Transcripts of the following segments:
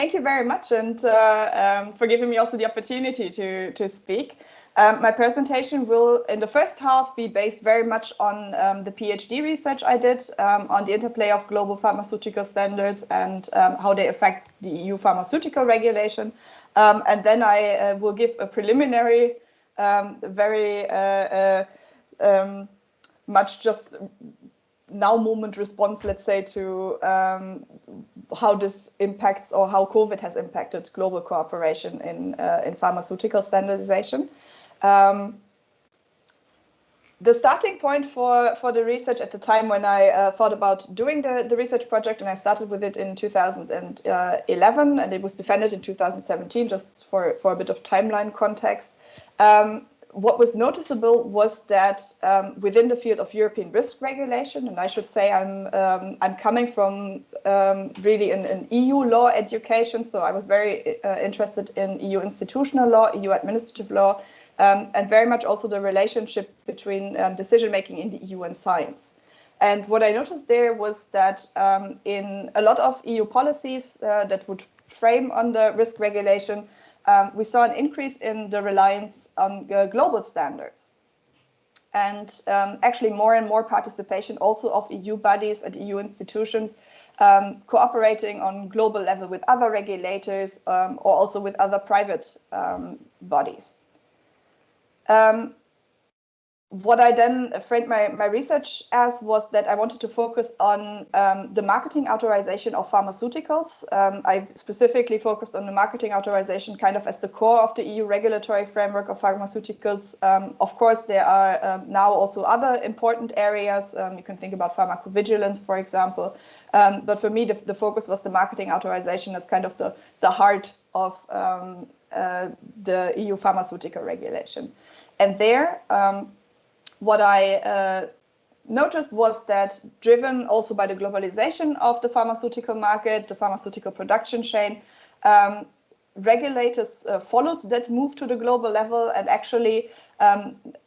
Thank you very much, and for giving me also the opportunity to speak. My presentation will, in the first half, be based very much on the PhD research I did on the interplay of global pharmaceutical standards and how they affect the EU pharmaceutical regulation. And then I will give a preliminary, very much just now moment response, let's say, to how this impacts or how COVID has impacted global cooperation in pharmaceutical standardization. The starting point for the research at the time when I thought about doing the research project, and I started with it in 2011, and it was defended in 2017, just for a bit of timeline context. What was noticeable was that within the field of European risk regulation, and I should say I'm coming from really an EU law education, so I was very interested in EU institutional law, EU administrative law, and very much also the relationship between decision-making in the EU and science. And what I noticed there was that in a lot of EU policies that would frame under risk regulation, we saw an increase in the reliance on global standards. And actually more and more participation also of EU bodies and EU institutions cooperating on global level with other regulators or also with other private bodies. What I then framed my research as was that I wanted to focus on the marketing authorization of pharmaceuticals. I specifically focused on the marketing authorization kind of as the core of the EU regulatory framework of pharmaceuticals. Of course, there are now also other important areas. You can think about pharmacovigilance, for example. But for me, the focus was the marketing authorization as kind of the heart of the EU pharmaceutical regulation. And there, what I noticed was that, driven also by the globalization of the pharmaceutical market, the pharmaceutical production chain, regulators followed that move to the global level, and actually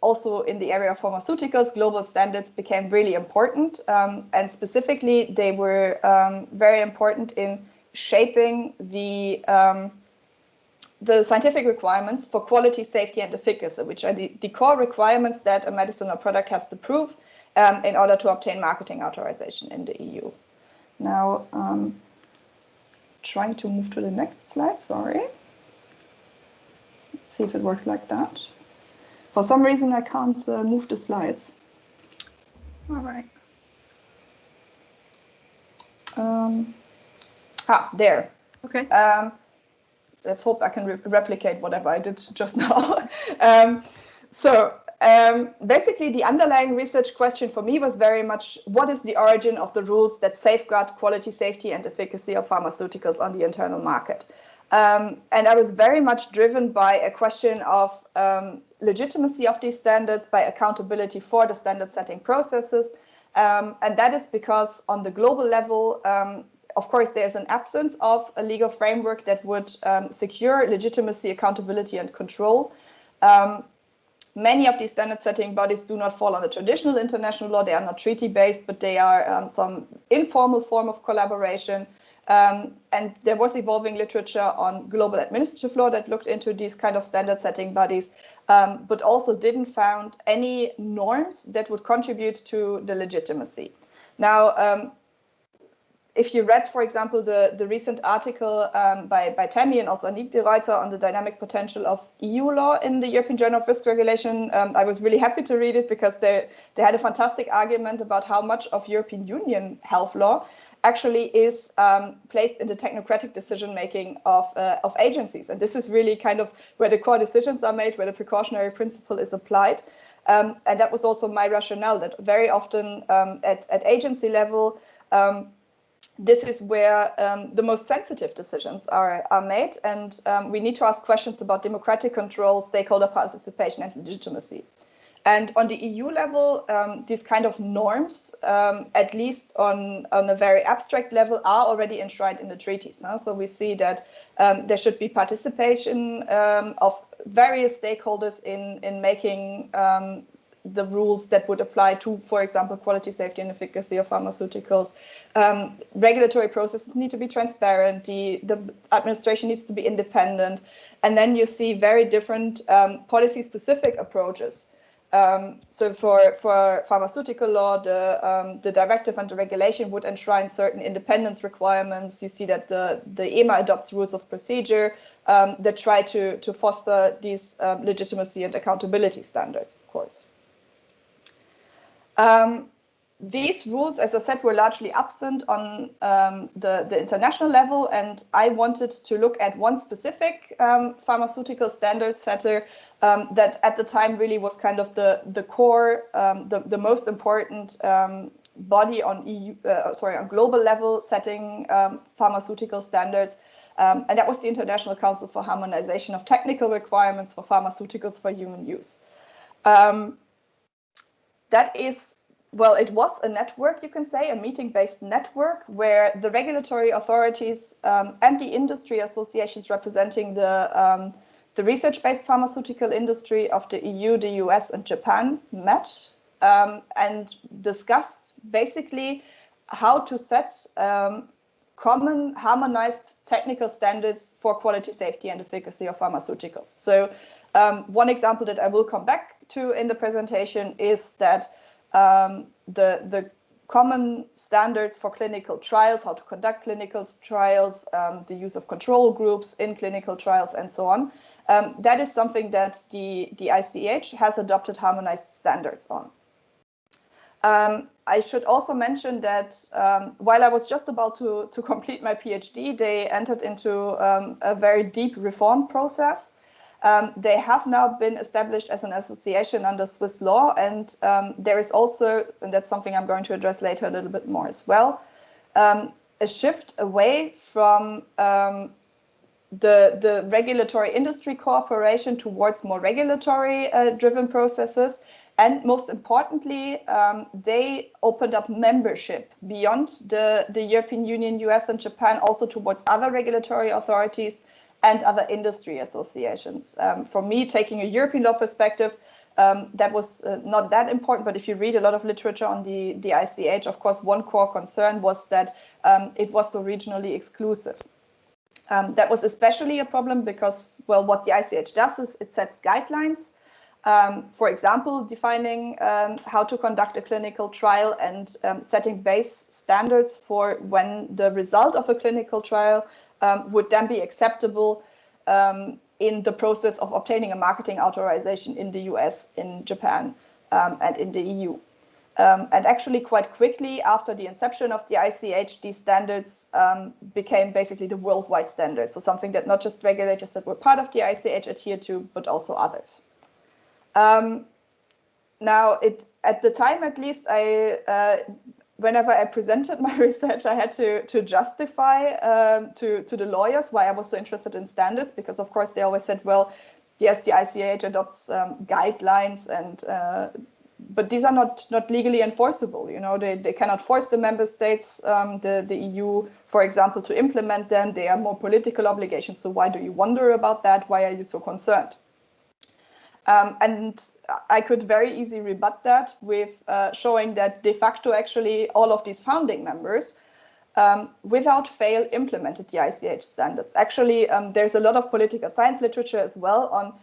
also in the area of pharmaceuticals, global standards became really important, and specifically they were very important in shaping the scientific requirements for quality, safety, and efficacy, which are the core requirements that a medicinal product has to prove in order to obtain marketing authorization in the EU. Now, trying to move to the next slide, sorry. Let's see if it works like that. For some reason, I can't move the slides. All right. There. Okay. Let's hope I can replicate whatever I did just now. Basically, the underlying research question for me was very much, what is the origin of the rules that safeguard quality, safety, and efficacy of pharmaceuticals on the internal market? And I was very much driven by a question of legitimacy of these standards, by accountability for the standard setting processes. And that is because on the global level, of course, there's an absence of a legal framework that would secure legitimacy, accountability, and control. Many of these standard setting bodies do not fall under traditional international law. They are not treaty based, but they are some informal form of collaboration. And there was evolving literature on global administrative law that looked into these kind of standard setting bodies, but also didn't find any norms that would contribute to the legitimacy. Now, if you read, for example, the recent article by Tammy and also Annick de Ruyter on the dynamic potential of EU law in the European Journal of Risk Regulation, I was really happy to read it because they had a fantastic argument about how much of European Union health law actually is placed in the technocratic decision-making of agencies. And this is really kind of where the core decisions are made, where the precautionary principle is applied. And that was also my rationale, that very often at agency level, this is where the most sensitive decisions are made, and we need to ask questions about democratic control, stakeholder participation, and legitimacy. And on the EU level, these kind of norms, at least on a very abstract level, are already enshrined in the treaties. So we see that there should be participation of various stakeholders in making the rules that would apply to, for example, quality, safety, and efficacy of pharmaceuticals. Regulatory processes need to be transparent. The administration needs to be independent. And then you see very different policy-specific approaches. So for pharmaceutical law, the directive and the regulation would enshrine certain independence requirements. You see that the EMA adopts rules of procedure that try to foster these legitimacy and accountability standards, of course. These rules, as I said, were largely absent on the international level, and I wanted to look at one specific pharmaceutical standard setter that at the time really was kind of the core, the most important body on on global level setting pharmaceutical standards, and that was the International Council for Harmonization of Technical Requirements for Pharmaceuticals for Human Use. That is, well, it was a network, you can say, a meeting-based network where the regulatory authorities and the industry associations representing the research-based pharmaceutical industry of the EU, the US, and Japan met and discussed basically how to set common harmonized technical standards for quality, safety, and efficacy of pharmaceuticals. So one example that I will come back to in the presentation is that the common standards for clinical trials, how to conduct clinical trials, the use of control groups in clinical trials, and so on. That is something that the ICH has adopted harmonized standards on. I should also mention that while I was just about to complete my PhD, they entered into a very deep reform process. They have now been established as an association under Swiss law, and there is also, and that's something I'm going to address later a little bit more as well, a shift away from the regulatory industry cooperation towards more regulatory driven processes. And most importantly, they opened up membership beyond the European Union, US, and Japan, also towards other regulatory authorities and other industry associations. For me, taking a European law perspective, that was not that important, but if you read a lot of literature on the ICH, of course, one core concern was that it was so regionally exclusive. That was especially a problem because, well, what the ICH does is it sets guidelines, for example, defining how to conduct a clinical trial and setting base standards for when the result of a clinical trial would then be acceptable in the process of obtaining a marketing authorization in the US, in Japan, and in the EU. And actually quite quickly after the inception of the ICH, these standards became basically the worldwide standards. So something that not just regulators that were part of the ICH adhered to, but also others. Now, at the time, at least, whenever I presented my research, I had to justify to the lawyers why I was so interested in standards, because of course they always said, well, yes, the ICH adopts guidelines, and but these are not legally enforceable. You know, they cannot force the member states, the EU, for example, to implement them. They are more political obligations. So why do you wonder about that? Why are you so concerned? And I could very easily rebut that with showing that de facto actually all of these founding members without fail implemented the ICH standards. Actually, there's a lot of political science literature as well on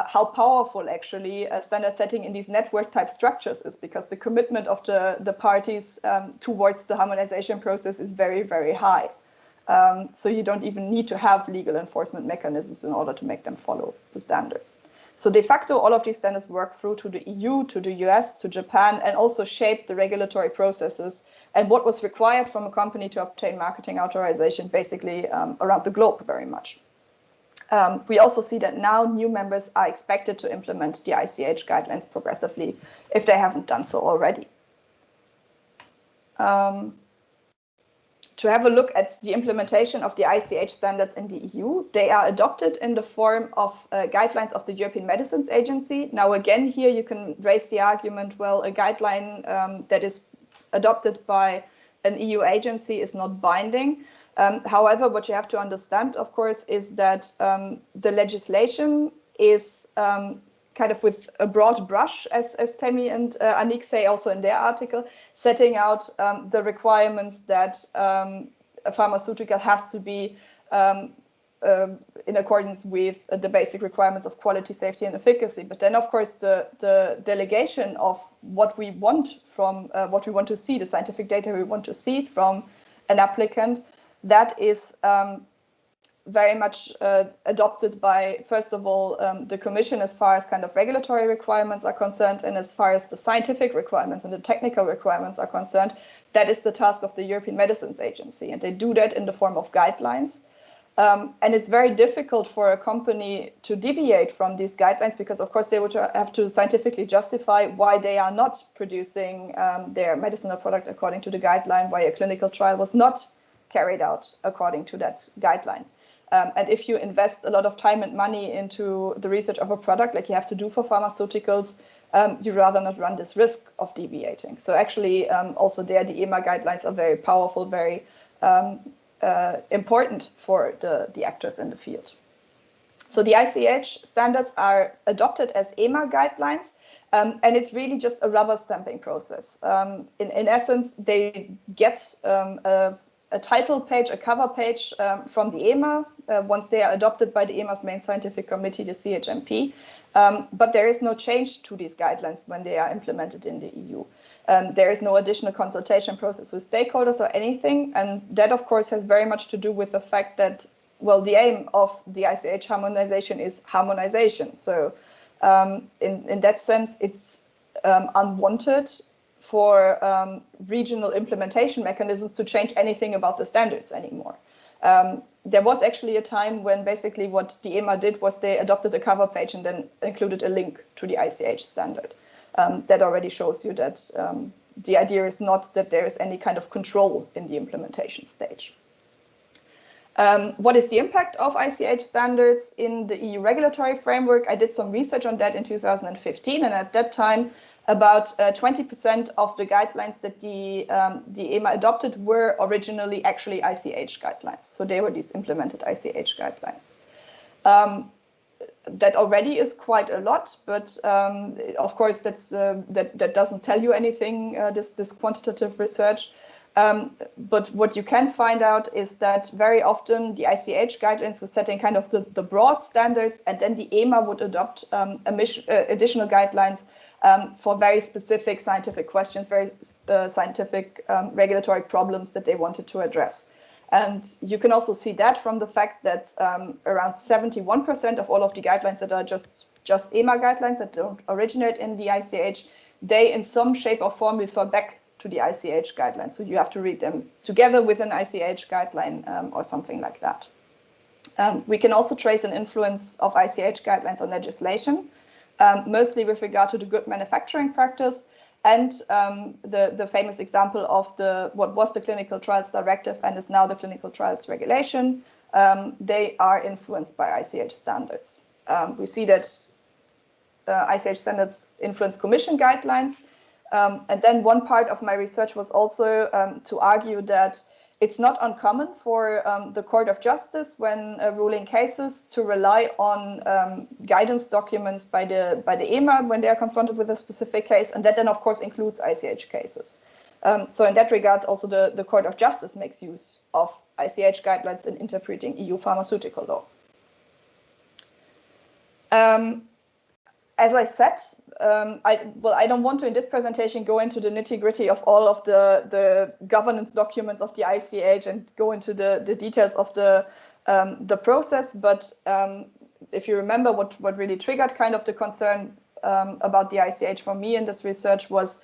how powerful actually standard setting in these network type structures is, because the commitment of the parties towards the harmonization process is very, very high. So you don't even need to have legal enforcement mechanisms in order to make them follow the standards. So de facto, all of these standards work through to the EU, to the US, to Japan, and also shape the regulatory processes and what was required from a company to obtain marketing authorization, basically around the globe very much. We also see that now new members are expected to implement the ICH guidelines progressively if they haven't done so already. To have a look at the implementation of the ICH standards in the EU, they are adopted in the form of guidelines of the European Medicines Agency. Now, again, here you can raise the argument, well, a guideline that is adopted by an EU agency is not binding. However, what you have to understand, of course, is that the legislation is kind kind of with a broad brush, as Tammy and Anik say also in their article, setting out the requirements that a pharmaceutical has to be in accordance with the basic requirements of quality, safety, and efficacy. But then, of course, the delegation of what we want from what we want to see, the scientific data we want to see from an applicant, that is very much adopted by, first of all, the Commission as far as kind of regulatory requirements are concerned, and as far as the scientific requirements and the technical requirements are concerned, that is the task of the European Medicines Agency, and they do that in the form of guidelines. And it's very difficult for a company to deviate from these guidelines because, of course, they would have to scientifically justify why they are not producing their medicinal product according to the guideline, why a clinical trial was not carried out according to that guideline. And if you invest a lot of time and money into the research of a product, like you have to do for pharmaceuticals, you rather not run this risk of deviating. So actually, also there, the EMA guidelines are very powerful, very important for the actors in the field. So the ICH standards are adopted as EMA guidelines, and it's really just a rubber stamping process. In essence, they get a title page, a cover page from the EMA once they are adopted by the EMA's main scientific committee, the CHMP. But there is no change to these guidelines when they are implemented in the EU. There is no additional consultation process with stakeholders or anything. And that, of course, has very much to do with the fact that, well, the aim of the ICH harmonization is harmonization. So in that sense, it's unwanted for regional implementation mechanisms to change anything about the standards anymore. There was actually a time when basically what the EMA did was they adopted a cover page and then included a link to the ICH standard. That already shows you that the idea is not that there is any kind of control in the implementation stage. What is the impact of ICH standards in the EU regulatory framework? I did some research on that in 2015, and at that time, about 20% of the guidelines that the EMA adopted were originally actually ICH guidelines. So they were these implemented ICH guidelines. That already is quite a lot, but of course that doesn't tell you anything, this quantitative research. But what you can find out is that very often the ICH guidelines were setting kind of the broad standards, and then the EMA would adopt additional guidelines for very specific scientific questions, very scientific regulatory problems that they wanted to address. And you can also see that from the fact that around 71% of all of the guidelines that are just EMA guidelines that don't originate in the ICH, they in some shape or form refer back to the ICH guidelines. So you have to read them together with an ICH guideline or something like that. We can also trace an influence of ICH guidelines on legislation, mostly with regard to the good manufacturing practice and the famous example of what was the Clinical Trials Directive and is now the Clinical Trials Regulation. They are influenced by ICH standards. We see that ICH standards influence Commission guidelines. And then one part of my research was also to argue that it's not uncommon for the Court of Justice, when ruling cases, to rely on guidance documents by the EMA when they are confronted with a specific case, and that then, of course, includes ICH cases. So in that regard, also the Court of Justice makes use of ICH guidelines in interpreting EU pharmaceutical law. As I said, I don't want to in this presentation go into the nitty-gritty of all of the governance documents of the ICH and go into the details of the process. But if you remember, what really triggered kind of the concern about the ICH for me in this research was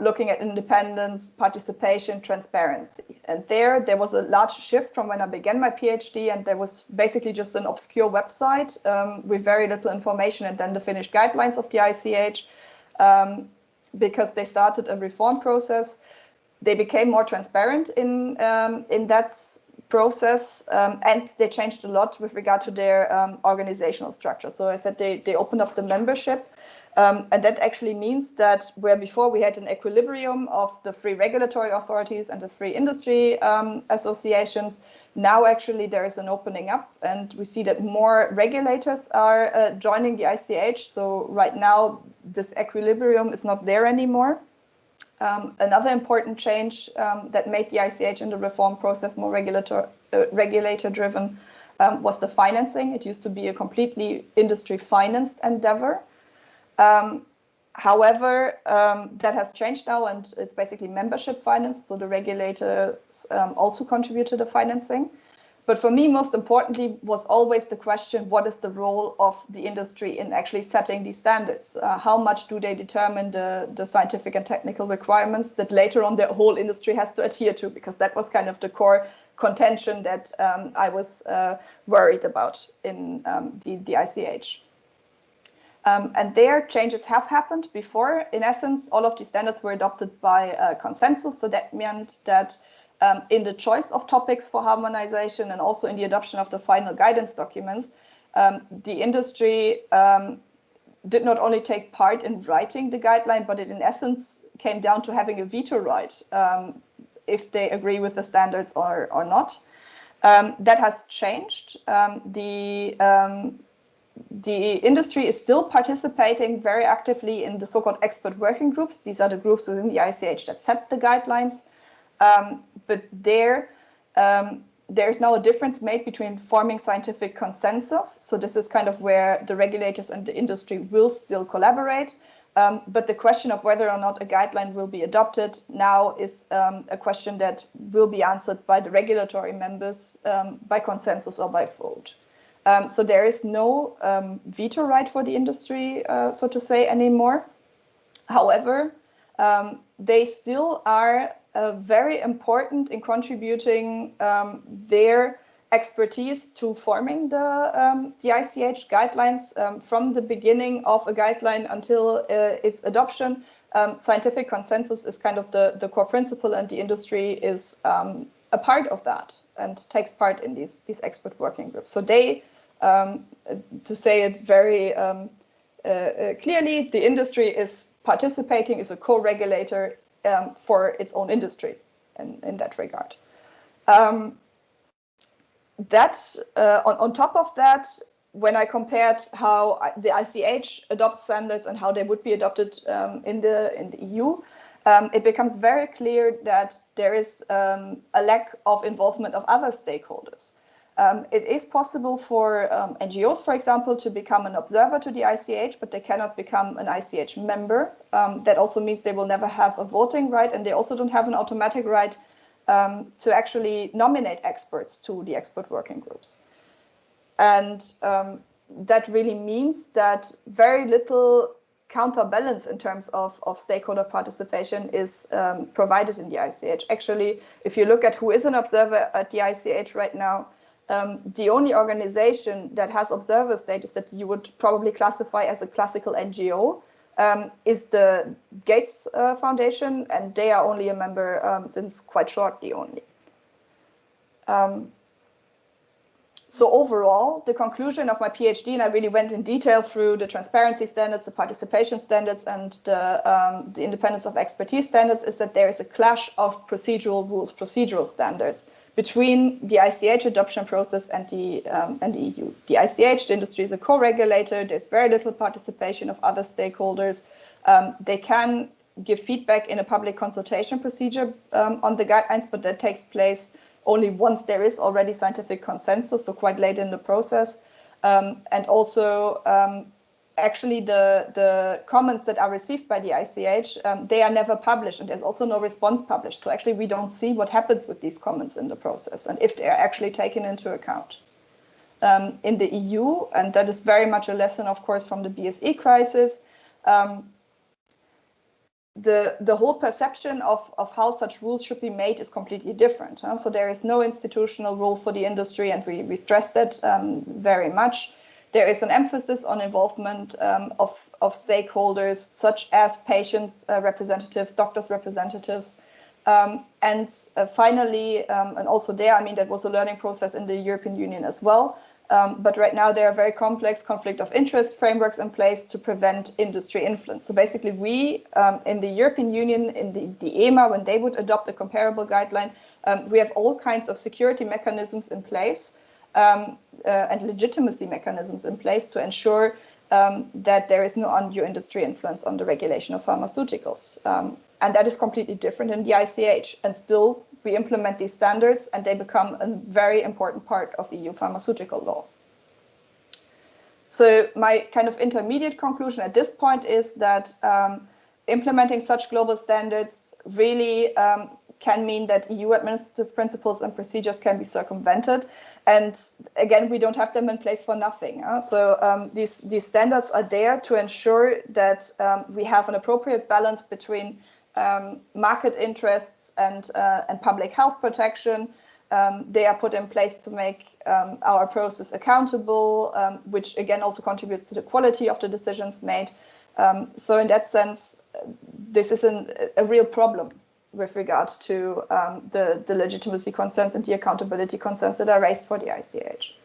looking at independence, participation, transparency. And there was a large shift from when I began my PhD, and there was basically just an obscure website with very little information, and then the finished guidelines of the ICH. Because they started a reform process, they became more transparent in that process, and they changed a lot with regard to their organizational structure. So I said they opened up the membership. And that actually means that where before we had an equilibrium of the free regulatory authorities and the free industry associations, now actually there is an opening up, and we see that more regulators are joining the ICH. So right now this equilibrium is not there anymore. Another important change that made the ICH in the reform process more regulator-driven was the financing. It used to be a completely industry-financed endeavor. However, that has changed now, and it's basically membership finance. So the regulators also contribute to the financing. But for me, most importantly, was always the question, what is the role of the industry in actually setting these standards? How much do they determine the scientific and technical requirements that later on the whole industry has to adhere to? Because that was kind of the core contention that I was worried about in the ICH. And there, changes have happened before. In essence, all of these standards were adopted by consensus. So that meant that in the choice of topics for harmonization and also in the adoption of the final guidance documents, the industry did not only take part in writing the guideline, but it in essence came down to having a veto right if they agree with the standards or not. That has changed. The industry is still participating very actively in the so-called expert working groups. These are the groups within the ICH that set the guidelines. But there's now a difference made between forming scientific consensus. So this is kind of where the regulators and the industry will still collaborate. But the question of whether or not a guideline will be adopted now is a question that will be answered by the regulatory members by consensus or by vote. So there is no veto right for the industry, so to say, anymore. However, they still are very important in contributing their expertise to forming the ICH guidelines. From the beginning of a guideline until its adoption, scientific consensus is kind of the core principle, and the industry is a part of that and takes part in these expert working groups. So they, to say it very clearly, the industry is participating, is a co-regulator for its own industry in that regard. On top of that, when I compared how the ICH adopts standards and how they would be adopted in the EU, it becomes very clear that there is a lack of involvement of other stakeholders. It is possible for NGOs, for example, to become an observer to the ICH, but they cannot become an ICH member. That also means they will never have a voting right, and they also don't have an automatic right to actually nominate experts to the expert working groups. And that really means that very little counterbalance in terms of stakeholder participation is provided in the ICH. Actually, if you look at who is an observer at the ICH right now, the only organization that has observer status that you would probably classify as a classical NGO is the Gates Foundation, and they are only a member since quite shortly only. So overall, the conclusion of my PhD, and I really went in detail through the transparency standards, the participation standards, and the independence of expertise standards, is that there is a clash of procedural rules, procedural standards between the ICH adoption process and the EU. The ICH, the industry, is a co-regulator. There's very little participation of other stakeholders. They can give feedback in a public consultation procedure on the guidelines, but that takes place only once there is already scientific consensus, so quite late in the process. And also, actually, the comments that are received by the ICH, they are never published, and there's also no response published. So actually, we don't see what happens with these comments in the process and if they are actually taken into account. In the EU, and that is very much a lesson, of course, from the BSE crisis, the whole perception of how such rules should be made is completely different. So there is no institutional rule for the industry, and we stress that very much. There is an emphasis on involvement of stakeholders, such as patients' representatives, doctors' representatives. And finally, and also there, I mean, that was a learning process in the European Union as well. But right now there are very complex conflict of interest frameworks in place to prevent industry influence. So basically we, in the European Union, in the EMA, when they would adopt a comparable guideline, we have all kinds of security mechanisms in place and legitimacy mechanisms in place to ensure that there is no undue industry influence on the regulation of pharmaceuticals. And that is completely different in the ICH. And still, we implement these standards and they become a very important part of EU pharmaceutical law. So my kind of intermediate conclusion at this point is that implementing such global standards really can mean that EU administrative principles and procedures can be circumvented. And again, we don't have them in place for nothing. So these standards are there to ensure that we have an appropriate balance between market interests and public health protection. They are put in place to make our process accountable, which again also contributes to the quality of the decisions made. So in that sense, this is a real problem with regard to the legitimacy concerns and the accountability concerns that are raised for the ICH.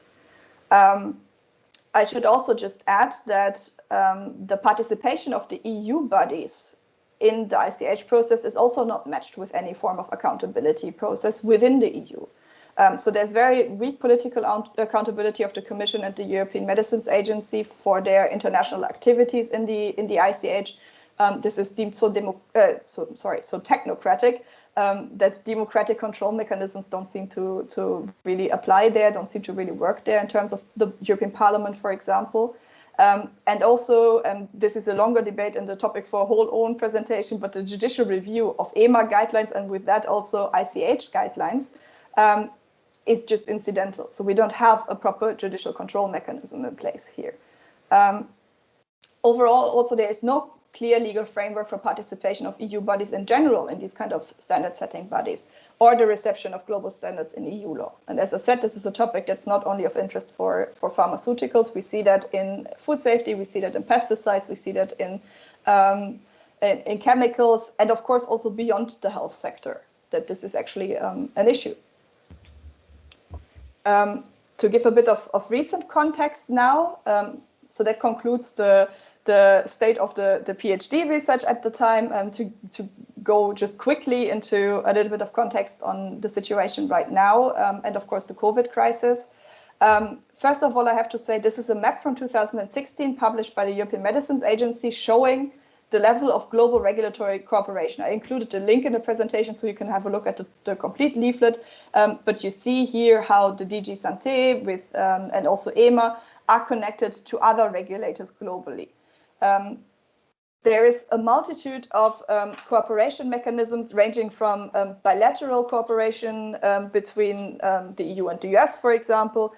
I should also just add that the participation of the EU bodies in the ICH process is also not matched with any form of accountability process within the EU. So there's very weak political accountability of the Commission and the European Medicines Agency for their international activities in the ICH. This is deemed so technocratic that democratic control mechanisms don't seem to really apply there, don't seem to really work there in terms of the European Parliament, for example. And also, this is a longer debate and a topic for a whole own presentation, but the judicial review of EMA guidelines and with that also ICH guidelines is just incidental. So we don't have a proper judicial control mechanism in place here. Overall, also there is no clear legal framework for participation of EU bodies in general in these kind of standard setting bodies or the reception of global standards in EU law. And as I said, this is a topic that's not only of interest for pharmaceuticals. We see that in food safety, we see that in pesticides, we see that in chemicals, and of course also beyond the health sector, that this is actually an issue. To give a bit of recent context now, so that concludes the state of the PhD research at the time, to go just quickly into a little bit of context on the situation right now, and of course the COVID crisis. First of all, I have to say this is a map from 2016 published by the European Medicines Agency showing the level of global regulatory cooperation. I included a link in the presentation so you can have a look at the complete leaflet, but you see here how the DG Santé with and also EMA are connected to other regulators globally. There is a multitude of cooperation mechanisms ranging from bilateral cooperation between the EU and the US, for example.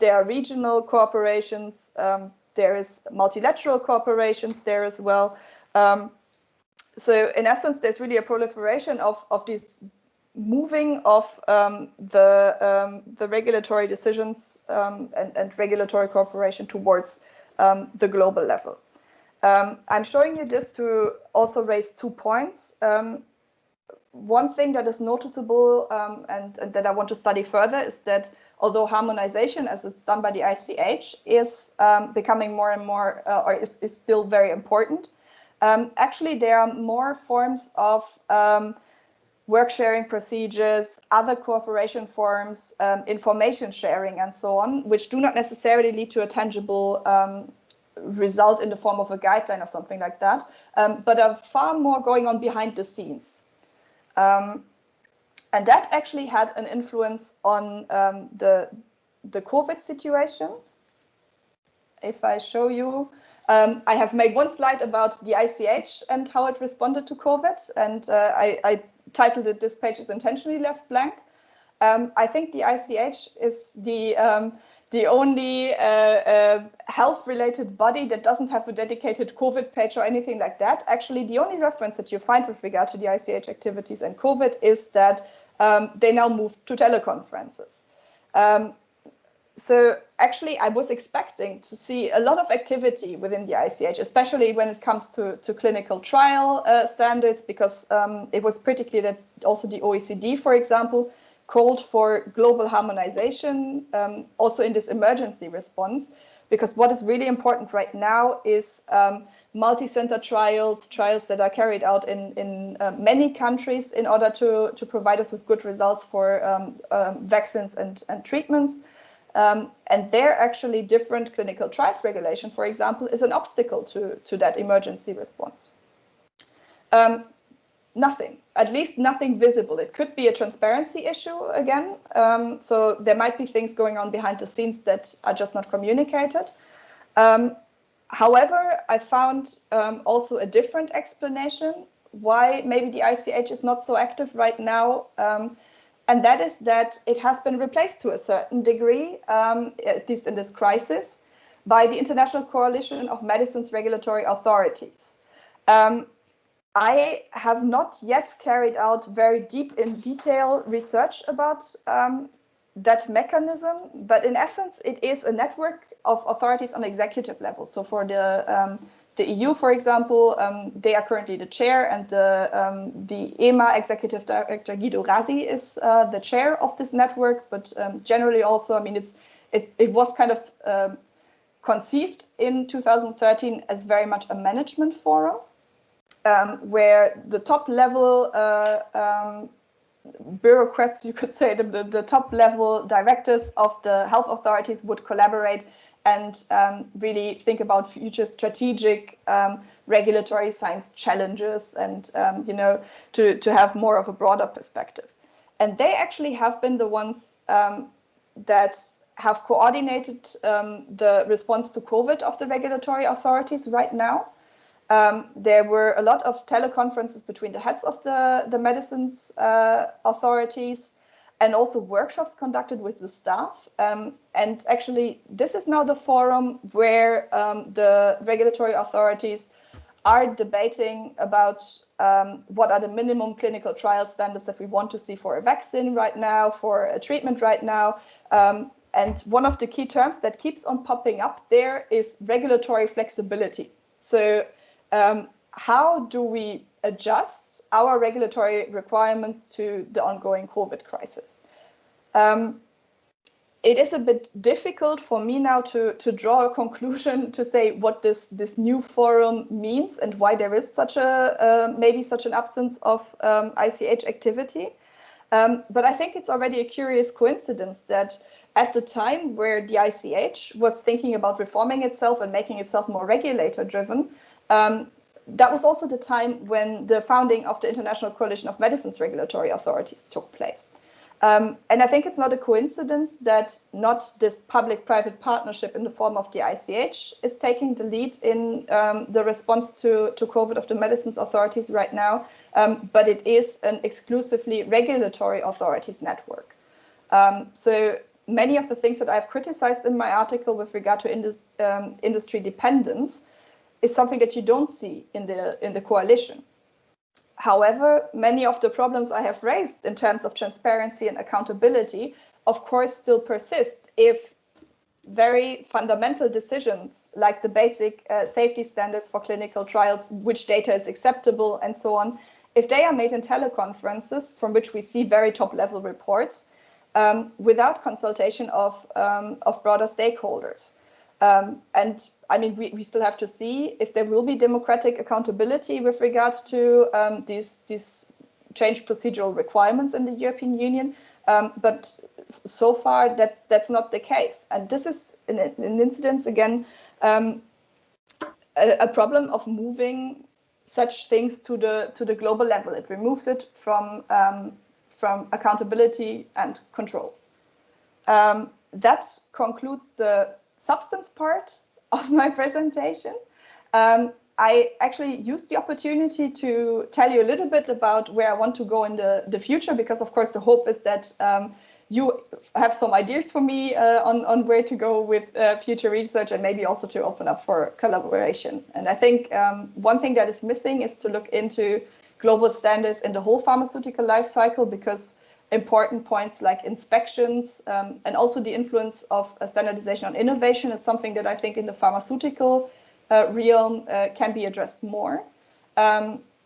There are regional cooperations. There is multilateral cooperations there as well. So in essence, there's really a proliferation of this moving of the regulatory decisions and regulatory cooperation towards the global level. I'm showing you this to also raise 2 points. One thing that is noticeable and that I want to study further is that although harmonization, as it's done by the ICH, is becoming more and more, or is still very important, actually there are more forms of work sharing procedures, other cooperation forms, information sharing, and so on, which do not necessarily lead to a tangible result in the form of a guideline or something like that, but are far more going on behind the scenes. And that actually had an influence on the COVID situation. If I show you, I have made one slide about the ICH and how it responded to COVID, and I titled it, "This page is intentionally left blank." I think the ICH is the only health-related body that doesn't have a dedicated COVID page or anything like that. Actually, the only reference that you find with regard to the ICH activities and COVID is that they now moved to teleconferences. So actually, I was expecting to see a lot of activity within the ICH, especially when it comes to clinical trial standards, because it was pretty clear that also the OECD, for example, called for global harmonization, also in this emergency response, because what is really important right now is multi-center trials that are carried out in many countries in order to provide us with good results for vaccines and treatments. And there actually different clinical trials regulation, for example, is an obstacle to that emergency response. Nothing, at least nothing visible. It could be a transparency issue again. So there might be things going on behind the scenes that are just not communicated. However, I found also a different explanation why maybe the ICH is not so active right now. And that is that it has been replaced to a certain degree, at least in this crisis, by the International Coalition of Medicines Regulatory Authorities. I have not yet carried out very deep in detail research about that mechanism, but in essence, it is a network of authorities on executive level. So for the EU, for example, they are currently the chair, and the EMA executive director Guido Rasi is the chair of this network. But generally, also, I mean, it was kind of conceived in 2013 as very much a management forum, where the top level bureaucrats, you could say, the top level directors of the health authorities would collaborate and really think about future strategic regulatory science challenges and, you know, to have more of a broader perspective. And they actually have been the ones that have coordinated the response to COVID of the regulatory authorities right now. There were a lot of teleconferences between the heads of the medicines authorities, and also workshops conducted with the staff. And actually, this is now the forum where the regulatory authorities are debating about what are the minimum clinical trial standards that we want to see for a vaccine right now, for a treatment right now. And one of the key terms that keeps on popping up there is regulatory flexibility. So how do we adjust our regulatory requirements to the ongoing COVID crisis? It is a bit difficult for me now to draw a conclusion to say what this new forum means and why there is such a maybe such an absence of ICH activity. But I think it's already a curious coincidence that at the time where the ICH was thinking about reforming itself and making itself more regulator-driven, that was also the time when the founding of the International Coalition of Medicines Regulatory Authorities took place. And I think it's not a coincidence that not this public-private partnership in the form of the ICH is taking the lead in the response to COVID of the medicines authorities right now, but it is an exclusively regulatory authorities network. So many of the things that I've criticized in my article with regard to industry dependence is something that you don't see in the coalition. However, many of the problems I have raised in terms of transparency and accountability, of course, still persist if very fundamental decisions like the basic safety standards for clinical trials, which data is acceptable and so on, if they are made in teleconferences from which we see very top level reports without consultation of broader stakeholders. And I mean, we still have to see if there will be democratic accountability with regards to these changed procedural requirements in the European Union. But so far, that's not the case. And this is an incidence, again, a problem of moving such things to the global level. It removes it from accountability and control. That concludes the substance part of my presentation. I actually used the opportunity to tell you a little bit about where I want to go in the future, because of course the hope is that you have some ideas for me on where to go with future research, and maybe also to open up for collaboration. And I think one thing that is missing is to look into global standards in the whole pharmaceutical life cycle, because important points like inspections and also the influence of standardization on innovation is something that I think in the pharmaceutical realm can be addressed more.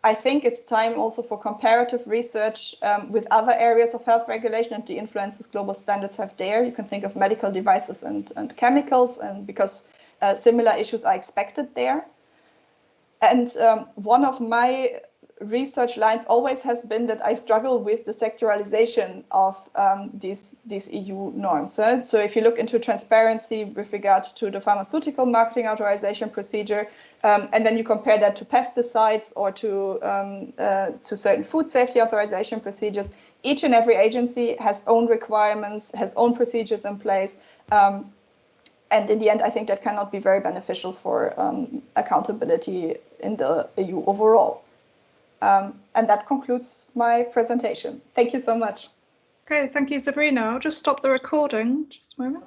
I think it's time also for comparative research with other areas of health regulation and the influences global standards have there. You can think of medical devices and chemicals, and because similar issues are expected there. And one of my research lines always has been that I struggle with the sectoralization of these EU norms. So if you look into transparency with regard to the pharmaceutical marketing authorization procedure, and then you compare that to pesticides or to certain food safety authorization procedures, each and every agency has own requirements, has own procedures in place. And in the end, I think that cannot be very beneficial for accountability in the EU overall. And that concludes my presentation. Thank you so much. Okay, thank you, Sabrina. I'll just stop the recording, just a moment.